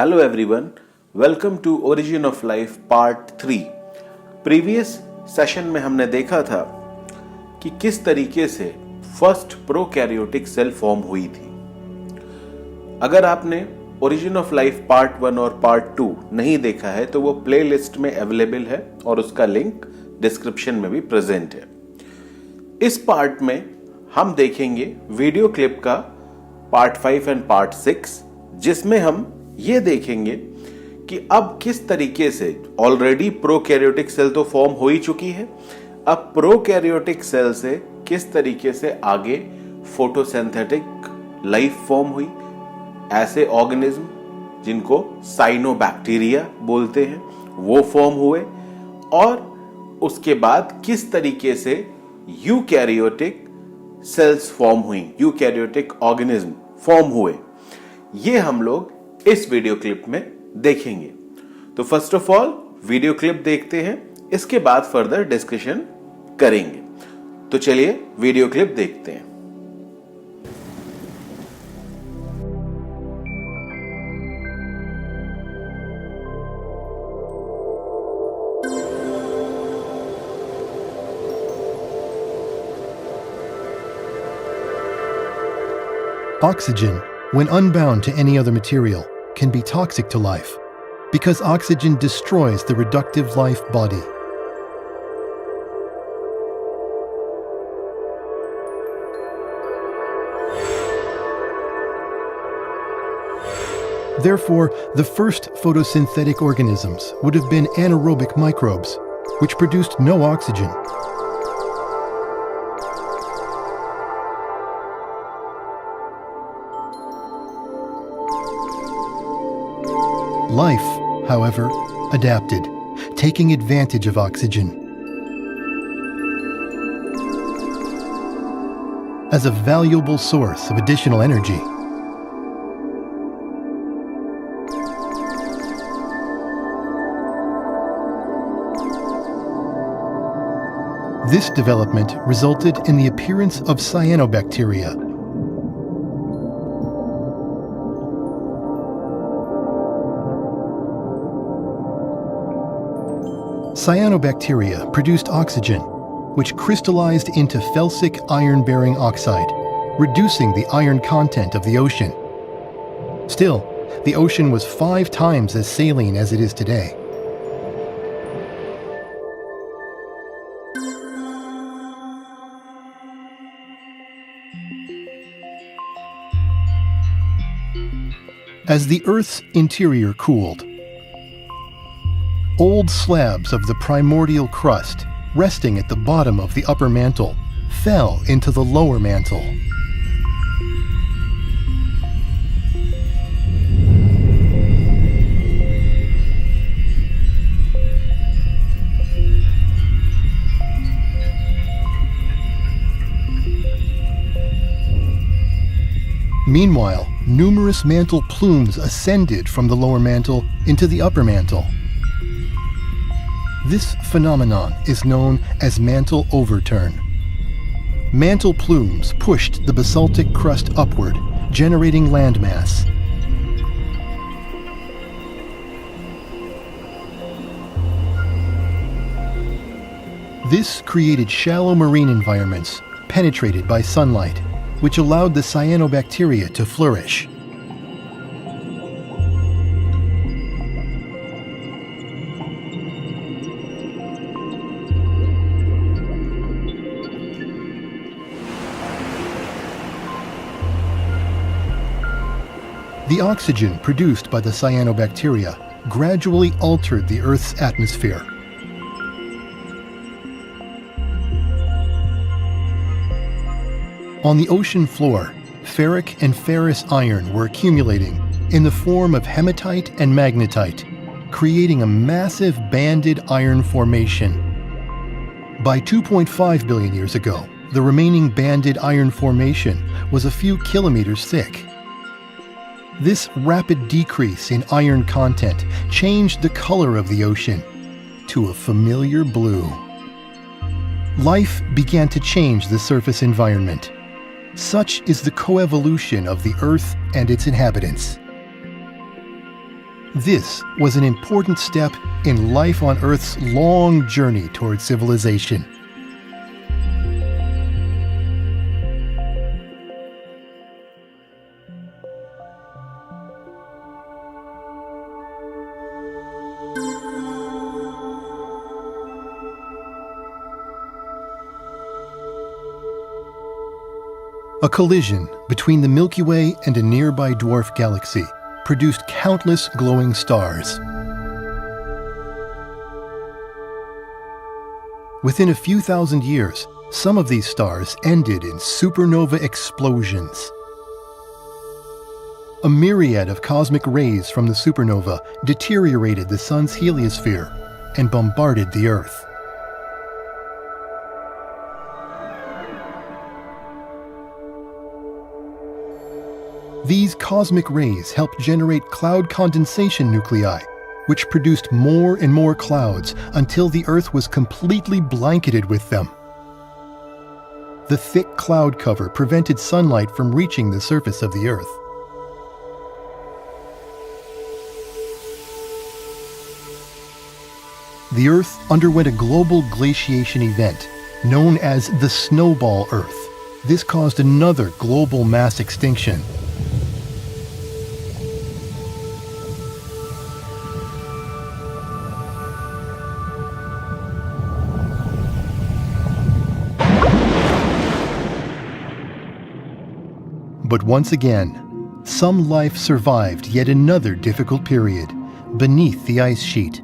Hello everyone, welcome to Origin of Life Part 3। Previous session में हमने देखा था कि किस तरीके से फर्स्ट प्रोकैरियोटिक सेल फॉर्म हुई थी। अगर आपने ओरिजिन ऑफ लाइफ पार्ट 1 और पार्ट 2 नहीं देखा है तो वो प्लेलिस्ट में अवेलेबल है और उसका लिंक डिस्क्रिप्शन में भी प्रेजेंट है। इस पार्ट में हम देखेंगे वीडियो क्लिप का पार्ट 5 एंड पार्ट 6, जिसमें हम ये देखेंगे कि अब किस तरीके से ऑलरेडी प्रोकैरियोटिक सेल तो फॉर्म हो ही चुकी है, अब प्रोकैरियोटिक सेल से किस तरीके से आगे फोटोसिंथेटिक लाइफ फॉर्म हुई, ऐसे ऑर्गेनिज्म जिनको साइनोबैक्टीरिया बोलते हैं वो फॉर्म हुए, और उसके बाद किस तरीके से यूकैरियोटिक सेल्स फॉर्म हुई, यूकैरियोटिक ऑर्गेनिज्म फॉर्म हुए, ये हम लोग इस वीडियो क्लिप में देखेंगे। तो first of all video clip देखते हैं, इसके बाद फर्दर डिस्कशन करेंगे। तो चलिए वीडियो क्लिप देखते हैं। Oxygen, when unbound to any other material, can be toxic to life because oxygen destroys the reductive life body. Therefore, the first photosynthetic organisms would have been anaerobic microbes, which produced no oxygen. Life, however, adapted, taking advantage of oxygen. As a valuable source of additional energy. This development resulted in the appearance of cyanobacteria. Cyanobacteria produced oxygen, which crystallized into felsic iron-bearing oxide, reducing the iron content of the ocean. Still, the ocean was 5 times as saline as it is today. As the Earth's interior cooled, old slabs of the primordial crust, resting at the bottom of the upper mantle, fell into the lower mantle. Meanwhile, numerous mantle plumes ascended from the lower mantle into the upper mantle. This phenomenon is known as mantle overturn. Mantle plumes pushed the basaltic crust upward, generating landmass. This created shallow marine environments penetrated by sunlight, which allowed the cyanobacteria to flourish. The oxygen produced by the cyanobacteria gradually altered the Earth's atmosphere. On the ocean floor, ferric and ferrous iron were accumulating in the form of hematite and magnetite, creating a massive banded iron formation. By 2.5 billion years ago, the remaining banded iron formation was a few kilometers thick. This rapid decrease in iron content changed the color of the ocean to a familiar blue. Life began to change the surface environment. Such is the coevolution of the Earth and its inhabitants. This was an important step in life on Earth's long journey toward civilization. A collision between the Milky Way and a nearby dwarf galaxy produced countless glowing stars. Within a few thousand years, some of these stars ended in supernova explosions. A myriad of cosmic rays from the supernova deteriorated the Sun's heliosphere and bombarded the Earth. These cosmic rays helped generate cloud condensation nuclei, which produced more and more clouds until the Earth was completely blanketed with them. The thick cloud cover prevented sunlight from reaching the surface of the Earth. The Earth underwent a global glaciation event known as the Snowball Earth. This caused another global mass extinction. But once again, some life survived yet another difficult period beneath the ice sheet.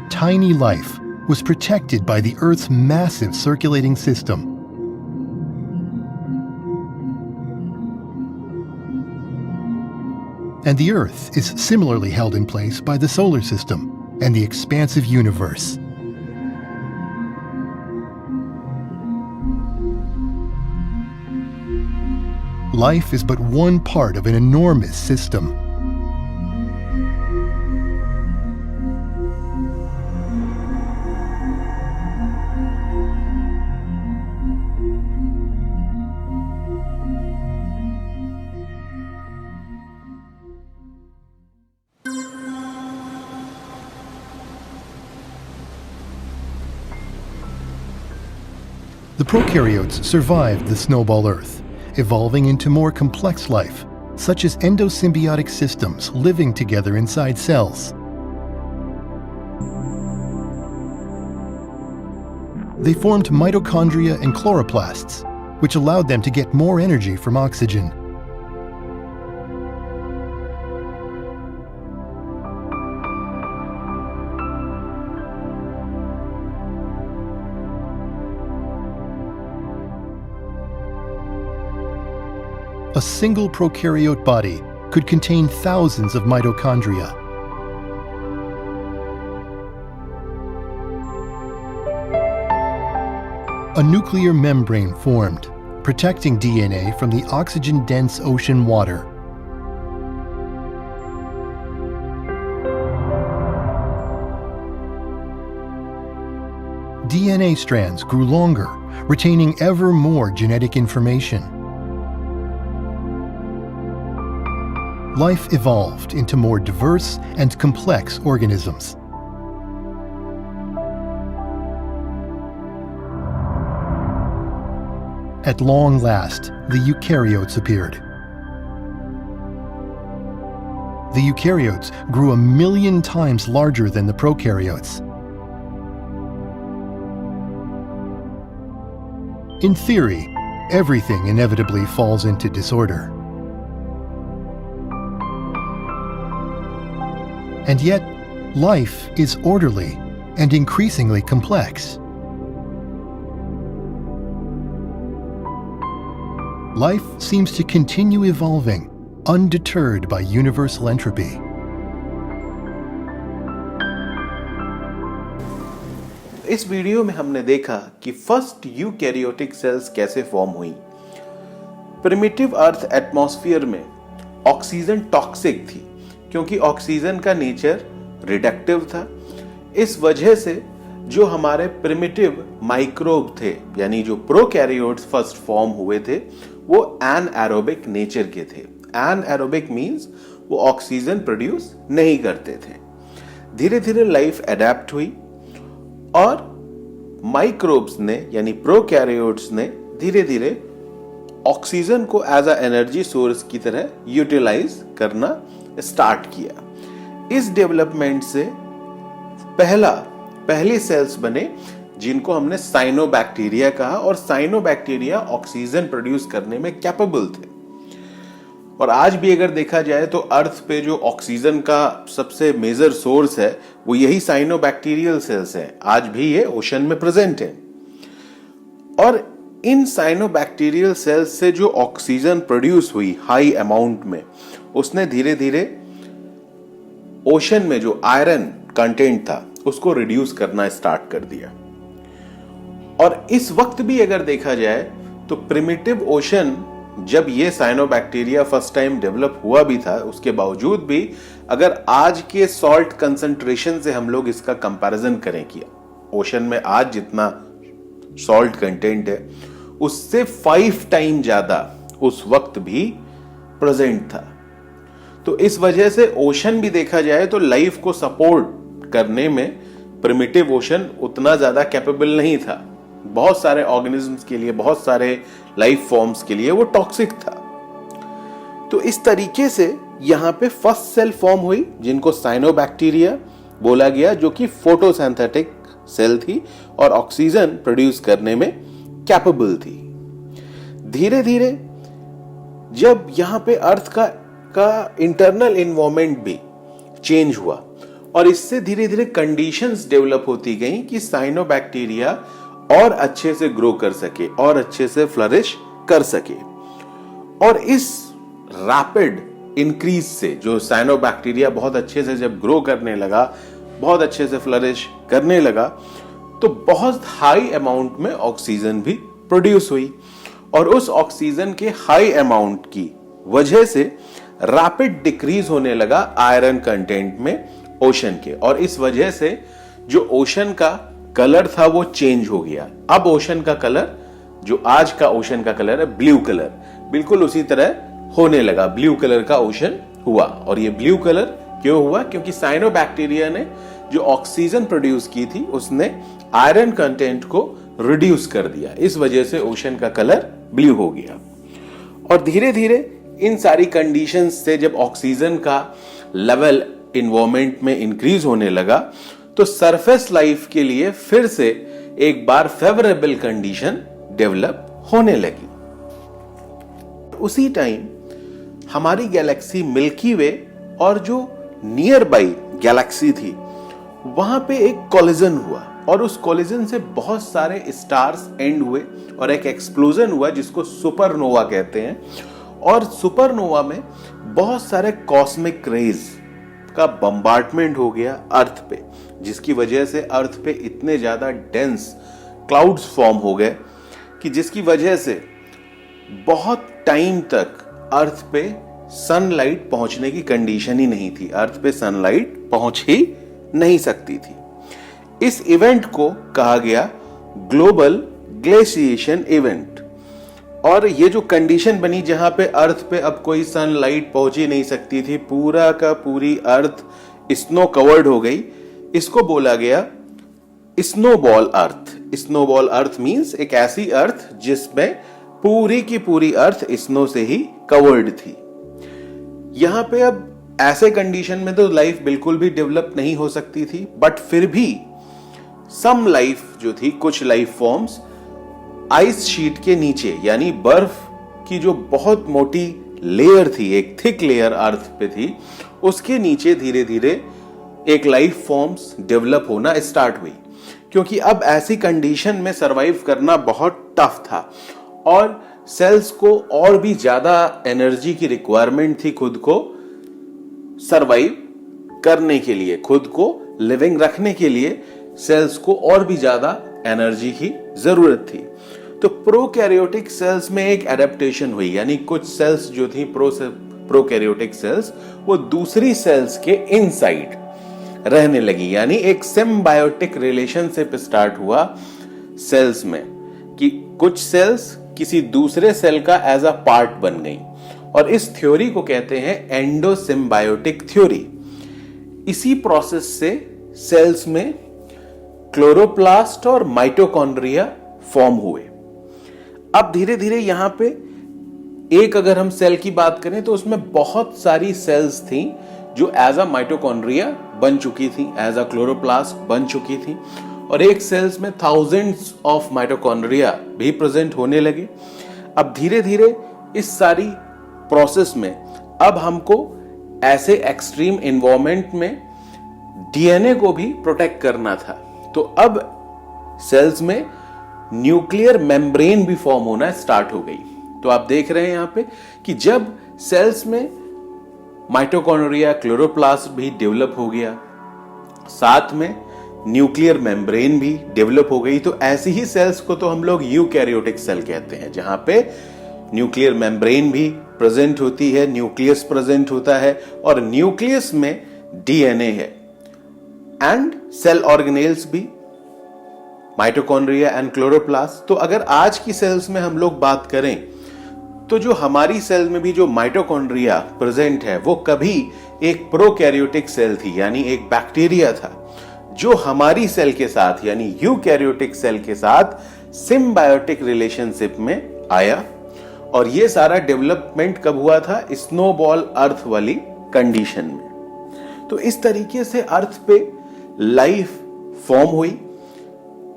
Tiny life was protected by the Earth's massive circulating system. And the Earth is similarly held in place by the solar system and the expansive universe. Life is but one part of an enormous system. The prokaryotes survived the Snowball Earth, evolving into more complex life, such as endosymbiotic systems living together inside cells. They formed mitochondria and chloroplasts, which allowed them to get more energy from oxygen. A single prokaryote body could contain thousands of mitochondria. A nuclear membrane formed, protecting DNA from the oxygen-dense ocean water. DNA strands grew longer, retaining ever more genetic information. Life evolved into more diverse and complex organisms. At long last, the eukaryotes appeared. The eukaryotes grew 1,000,000 times larger than the prokaryotes. In theory, everything inevitably falls into disorder. And yet, life is orderly and increasingly complex. Life seems to continue evolving, undeterred by universal entropy. इस video में हमने देखा कि first eukaryotic cells कैसे form हुई। Primitive earth atmosphere में oxygen toxic थी क्योंकि ऑक्सीजन का नेचर रिडक्टिव था। इस वजह से जो हमारे प्रिमिटिव माइक्रोब थे, यानी जो प्रोकैरियोट्स फर्स्ट फॉर्म हुए थे, वो एनएरोबिक नेचर के थे। एनएरोबिक मींस वो ऑक्सीजन प्रोड्यूस नहीं करते थे। धीरे धीरे लाइफ अडेप्ट हुई और माइक्रोब्स ने यानी प्रोकैरियोट्स ने धीरे धीरे ऑक्सीजन को एज अ एनर्जी सोर्स की तरह यूटिलाइज करना स्टार्ट किया। इस डेवलपमेंट से पहले सेल्स बने जिनको हमने साइनोबैक्टीरिया कहा, और साइनोबैक्टीरिया ऑक्सीजन प्रोड्यूस करने में कैपेबल थे। और आज भी अगर देखा जाए तो अर्थ पे जो ऑक्सीजन का सबसे मेजर सोर्स है वो यही साइनोबैक्टीरियल सेल्स हैं। आज भी ये ओशन में प्रेजेंट है। और इन साइनोबैक्टीरियल सेल्स से जो ऑक्सीजन प्रोड्यूस हुई हाई अमाउंट में, उसने धीरे धीरे ओशन में जो आयरन कंटेंट था उसको रिड्यूस करना स्टार्ट कर दिया। और इस वक्त भी अगर देखा जाए तो प्रिमिटिव ओशन, जब ये साइनोबैक्टीरिया फर्स्ट टाइम डेवलप हुआ भी था, उसके बावजूद भी अगर आज के सॉल्ट कंसंट्रेशन से हम लोग इसका कंपैरिजन करें कि ओशन में आज जितना सॉल्ट कंटेंट है उससे 5 टाइम ज्यादा उस वक्त भी प्रेजेंट था। तो इस वजह से ओशन भी देखा जाए तो लाइफ को सपोर्ट करने में प्रिमिटिव ओशन उतना ज्यादा कैपेबल नहीं था। बहुत सारे ऑर्गेनिजम्स के लिए, बहुत सारे लाइफ फॉर्म्स के लिए वो टॉक्सिक था। तो इस तरीके से यहां पे फर्स्ट सेल फॉर्म हुई जिनको साइनोबैक्टीरिया बोला गया, जो कि फोटोसिंथेटिक सेल थी और ऑक्सीजन प्रोड्यूस करने में कैपेबल थी। धीरे धीरे जब यहां पे अर्थ का इंटरनल एनवायरनमेंट भी चेंज हुआ और इससे धीरे धीरे कंडीशंस डेवलप होती गई कि साइनोबैक्टीरिया और अच्छे से ग्रो कर सके और अच्छे से फ्लरिश कर सके। और इस रैपिड इंक्रीज से जो साइनोबैक्टीरिया बहुत अच्छे से जब ग्रो करने लगा, बहुत अच्छे से फ्लरिश करने लगा, तो बहुत हाई अमाउंट में ऑक्सीजन भी प्रोड्यूस हुई। और उस ऑक्सीजन के हाई अमाउंट की वजह से रैपिड डिक्रीज होने लगा आयरन कंटेंट में ओशन के, और इस वजह से जो ओशन का कलर था वो चेंज हो गया। अब ओशन का कलर, जो आज का ओशन का कलर है ब्लू कलर, बिल्कुल उसी तरह होने लगा। ब्लू कलर का ओशन हुआ। और ये ब्लू कलर क्यों हुआ? क्योंकि साइनोबैक्टीरिया ने जो ऑक्सीजन प्रोड्यूस की थी उसने आयरन कंटेंट को रिड्यूस कर दिया। इस वजह से ओशन का कलर ब्लू हो गया। और धीरे धीरे इन सारी कंडीशंस से जब ऑक्सीजन का लेवल एनवायरनमेंट में इंक्रीज होने लगा तो सरफेस लाइफ के लिए फिर से एक बार फेवरेबल कंडीशन डेवलप होने लगी। उसी टाइम हमारी गैलेक्सी मिल्की वे और जो नियर बाई गैलेक्सी थी वहां पे एक कोलिजन हुआ, और उस कोलिजन से बहुत सारे स्टार्स एंड हुए और एक एक्सप्लोजन हुआ जिसको सुपरनोवा कहते हैं। और सुपरनोवा में बहुत सारे कॉस्मिक रेज का बम्बार्डमेंट हो गया अर्थ पे, जिसकी वजह से अर्थ पे इतने ज्यादा डेंस क्लाउड्स फॉर्म हो गए कि जिसकी वजह से बहुत टाइम तक अर्थ पे सनलाइट पहुंचने की कंडीशन ही नहीं थी। अर्थ पे सनलाइट पहुंच ही नहीं सकती थी। इस इवेंट को कहा गया ग्लोबल ग्लेशिएशन इवेंट। और ये जो कंडीशन बनी जहां पे अर्थ पे अब कोई सनलाइट पहुंच ही नहीं सकती थी, पूरा का पूरी अर्थ स्नो कवर्ड हो गई, इसको बोला गया स्नोबॉल अर्थ। स्नोबॉल अर्थ मींस एक ऐसी अर्थ जिसमें पूरी की पूरी अर्थ स्नो से ही कवर्ड थी। यहां पे अब ऐसे कंडीशन में तो लाइफ बिल्कुल भी डेवलप नहीं हो सकती थी, बट फिर भी सम लाइफ जो थी, कुछ लाइफ फॉर्म्स आइस शीट के नीचे यानी बर्फ की जो बहुत मोटी लेयर थी, एक थिक लेयर अर्थ पे थी, उसके नीचे धीरे धीरे एक लाइफ फॉर्म्स डेवलप होना स्टार्ट हुई। क्योंकि अब ऐसी कंडीशन में सरवाइव करना बहुत टफ था और सेल्स को और भी ज्यादा एनर्जी की रिक्वायरमेंट थी खुद को सरवाइव करने के लिए, खुद को लिविंग रखने के लिए सेल्स को और भी ज्यादा एनर्जी की जरूरत थी। तो प्रोकैरियोटिक सेल्स में एक एडेप्टेशन हुई, यानी कुछ सेल्स जो थी प्रोकैरियोटिक सेल्स वो दूसरी सेल्स के इनसाइड रहने लगी, यानी एक सिम्बायोटिक रिलेशनशिप स्टार्ट हुआ सेल्स में कि कुछ सेल्स किसी दूसरे सेल का एज अ पार्ट बन गई, और इस थ्योरी को कहते हैं एंडोसिम्बायोटिक थ्योरी। इसी प्रोसेस से सेल्स में क्लोरोप्लास्ट और माइटोकॉन्ड्रिया फॉर्म हुए। अब धीरे धीरे यहां पे एक अगर हम सेल की बात करें तो उसमें बहुत सारी सेल्स थी जो एज अ माइटोकॉन्ड्रिया बन चुकी थी, एज अ क्लोरोप्लास्ट बन चुकी थी, और एक सेल्स में थाउजेंड्स ऑफ माइटोकॉन्ड्रिया भी प्रेजेंट होने लगे। अब धीरे धीरे इस सारी प्रोसेस में अब हमको ऐसे एक्सट्रीम एनवायरनमेंट में डीएनए को भी प्रोटेक्ट करना था, तो अब सेल्स में न्यूक्लियर मेम्ब्रेन भी फॉर्म होना स्टार्ट हो गई। तो आप देख रहे हैं यहां पे कि जब सेल्स में माइटोकॉन्ड्रिया, क्लोरोप्लास्ट भी डेवलप हो गया, साथ में न्यूक्लियर मेम्ब्रेन भी डेवलप हो गई, तो ऐसी ही सेल्स को तो हम लोग यूकैरियोटिक सेल कहते हैं, जहां पे न्यूक्लियर मेम्ब्रेन भी प्रेजेंट होती है, न्यूक्लियस प्रेजेंट होता है, और न्यूक्लियस में डीएनए है, एंड सेल ऑर्गेनेल्स भी, माइटोकॉन्ड्रिया एंड क्लोरोप्लास्ट। तो अगर आज की सेल्स में हम लोग बात करें तो जो हमारी सेल में भी जो माइटोकॉन्ड्रिया प्रेजेंट है वो कभी एक प्रोकैरियोटिक सेल थी, यानी एक बैक्टीरिया था जो हमारी सेल के साथ यानी यूकैरियोटिक सेल के साथ सिम्बायोटिक रिलेशनशिप में आया। और ये सारा डेवलपमेंट कब हुआ था? स्नोबॉल अर्थ वाली कंडीशन में। तो इस तरीके से अर्थ पे लाइफ फॉर्म हुई,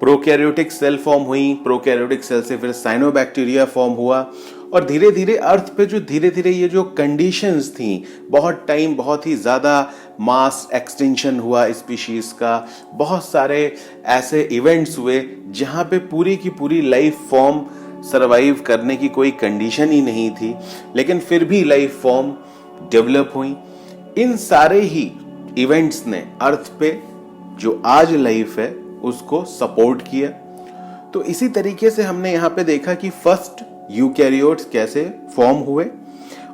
प्रोकैरियोटिक सेल फॉर्म हुई, प्रोकैरियोटिक सेल से फिर साइनोबैक्टीरिया फॉर्म हुआ, और धीरे धीरे अर्थ पे जो धीरे धीरे ये जो कंडीशंस थी, बहुत टाइम, बहुत ही ज़्यादा मास एक्सटेंशन हुआ स्पीशीज का, बहुत सारे ऐसे इवेंट्स हुए जहाँ पे पूरी की पूरी लाइफ फॉर्म सरवाइव करने की कोई कंडीशन ही नहीं थी, लेकिन फिर भी लाइफ फॉर्म डेवलप हुई। इन सारे ही इवेंट्स ने अर्थ पे जो आज लाइफ है उसको सपोर्ट किया। तो इसी तरीके से हमने यहाँ पे देखा कि फर्स्ट यूकैरियोट्स कैसे फॉर्म हुए,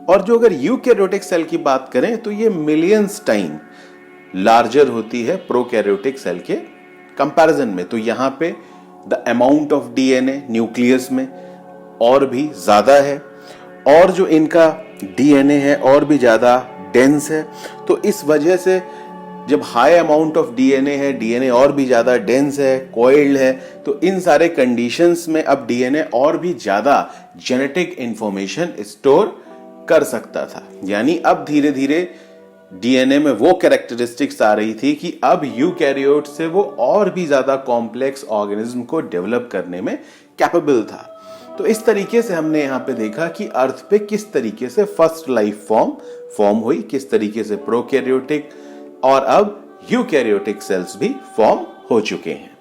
और जो अगर यूकैरियोटिक सेल की बात करें तो ये मिलियंस टाइम लार्जर होती है प्रोकैरियोटिक सेल के कंपैरिजन में। तो यहाँ पे the amount of DNA nucleus में और भी ज्यादा है, और जो इनका डीएनए है और भी ज्यादा डेंस है। तो इस वजह से जब हाई अमाउंट ऑफ डीएनए है, डीएनए और भी ज्यादा डेंस है, कॉइल्ड है, तो इन सारे कंडीशंस में अब डीएनए और भी ज्यादा जेनेटिक इंफॉर्मेशन स्टोर कर सकता था। यानी अब धीरे धीरे डीएनए में वो कैरेक्टरिस्टिक्स आ रही थी कि अब यूकैरियोट से वो और भी ज्यादा कॉम्प्लेक्स ऑर्गेनिज्म को डेवलप करने में कैपेबल था। तो इस तरीके से हमने यहाँ पे देखा कि अर्थ पे किस तरीके से फर्स्ट लाइफ फॉर्म हुई, किस तरीके से प्रोकैरियोटिक और अब यूकैरियोटिक सेल्स भी फॉर्म हो चुके हैं।